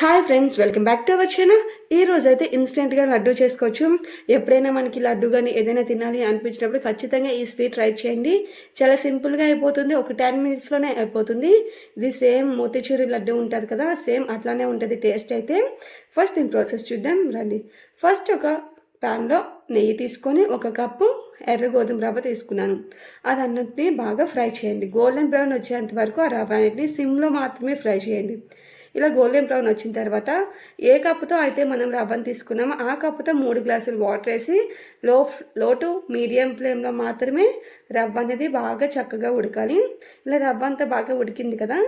Hi friends, welcome back to our channel. ఈ రోజు అయితే ఇన్స్టెంట్గా లడ్డు చేసుకోవచ్చు. ఎప్పుడైనా మనకి లడ్డు కానీ ఏదైనా తినాలి అనిపించినప్పుడు ఖచ్చితంగా ఈ స్వీట్ ట్రై చేయండి. చాలా సింపుల్గా అయిపోతుంది, ఒక 10 మినిట్స్లోనే అయిపోతుంది. ఇది సేమ్ మోతీచూరి లడ్డు ఉంటుంది కదా, సేమ్ అట్లానే ఉంటుంది టేస్ట్ అయితే. ఫస్ట్ దీని ప్రాసెస్ చూద్దాం రండి. ఫస్ట్ ఒక ప్యాన్లో నెయ్యి తీసుకొని 1 కప్పు ఎర్ర గోధుమ రవ్వ తీసుకున్నాను. అదన్నిటిని బాగా ఫ్రై చేయండి. గోల్డెన్ బ్రౌన్ వచ్చేంత వరకు ఆ రవ్వ అన్నిటిని సిమ్లో మాత్రమే ఫ్రై చేయండి. ఇలా గోల్డెన్ బ్రౌన్ వచ్చిన తర్వాత ఏ కప్పుతో అయితే మనం రవ్వను తీసుకున్నామో ఆ కప్పుతో 3 గ్లాసులు వాటర్ వేసి లో టు మీడియం ఫ్లేమ్లో మాత్రమే రవ్వ అనేది బాగా చక్కగా ఉడకాలి. ఇలా రవ్వ అంతా బాగా ఉడికింది కదా,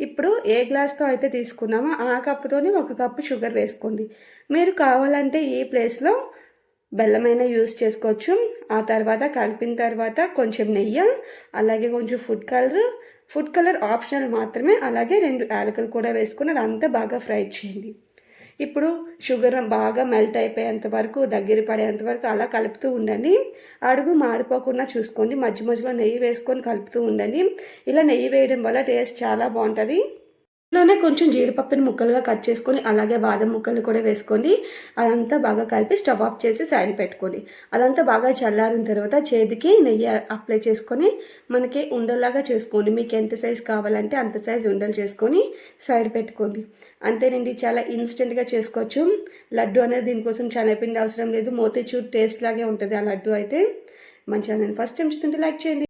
ఇప్పుడు ఏ గ్లాస్తో అయితే తీసుకున్నామో ఆ కప్పుతోనే 1 కప్పు షుగర్ వేసుకోండి. మీరు కావాలంటే ఈ ప్లేస్లో బెల్లమైనా యూస్ చేసుకోవచ్చు. ఆ తర్వాత కలిపిన తర్వాత కొంచెం నెయ్యి, అలాగే కొంచెం ఫుడ్ కలర్ ఆప్షనల్ మాత్రమే, అలాగే 2 యాలకులు కూడా వేసుకుని అదంతా బాగా ఫ్రై చేయండి. ఇప్పుడు షుగర్ బాగా మెల్ట్ అయిపోయేంత వరకు, దగ్గర పడేంత వరకు అలా కలుపుతూ ఉండండి. అడుగు మాడిపోకుండా చూసుకోండి. మధ్య మధ్యలో నెయ్యి వేసుకొని కలుపుతూ ఉండండి. ఇలా నెయ్యి వేయడం వల్ల టేస్ట్ చాలా బాగుంటుంది. ఇందులోనే కొంచెం జీడిపప్పుని ముక్కలుగా కట్ చేసుకొని అలాగే బాదం ముక్కలు కూడా వేసుకోండి. అదంతా బాగా కలిపి స్టవ్ ఆఫ్ చేసి సైడ్ పెట్టుకోండి. అదంతా బాగా చల్లారిన తర్వాత చేతికి నెయ్యి అప్లై చేసుకొని మనకి ఉండలాగా చేసుకోండి. మీకు ఎంత సైజు కావాలంటే అంత సైజు ఉండలు చేసుకొని సైడ్ పెట్టుకోండి. అంతేనండి, చాలా ఇన్స్టెంట్గా చేసుకోవచ్చు. లడ్డు అనేది దీనికోసం శనగపిండి అవసరం లేదు. మోతీచూర్ టేస్ట్ లాగే ఉంటుంది ఆ లడ్డు అయితే. మన ఛానల్ ఫస్ట్ టైం చూస్తుంటే లైక్ చేయండి.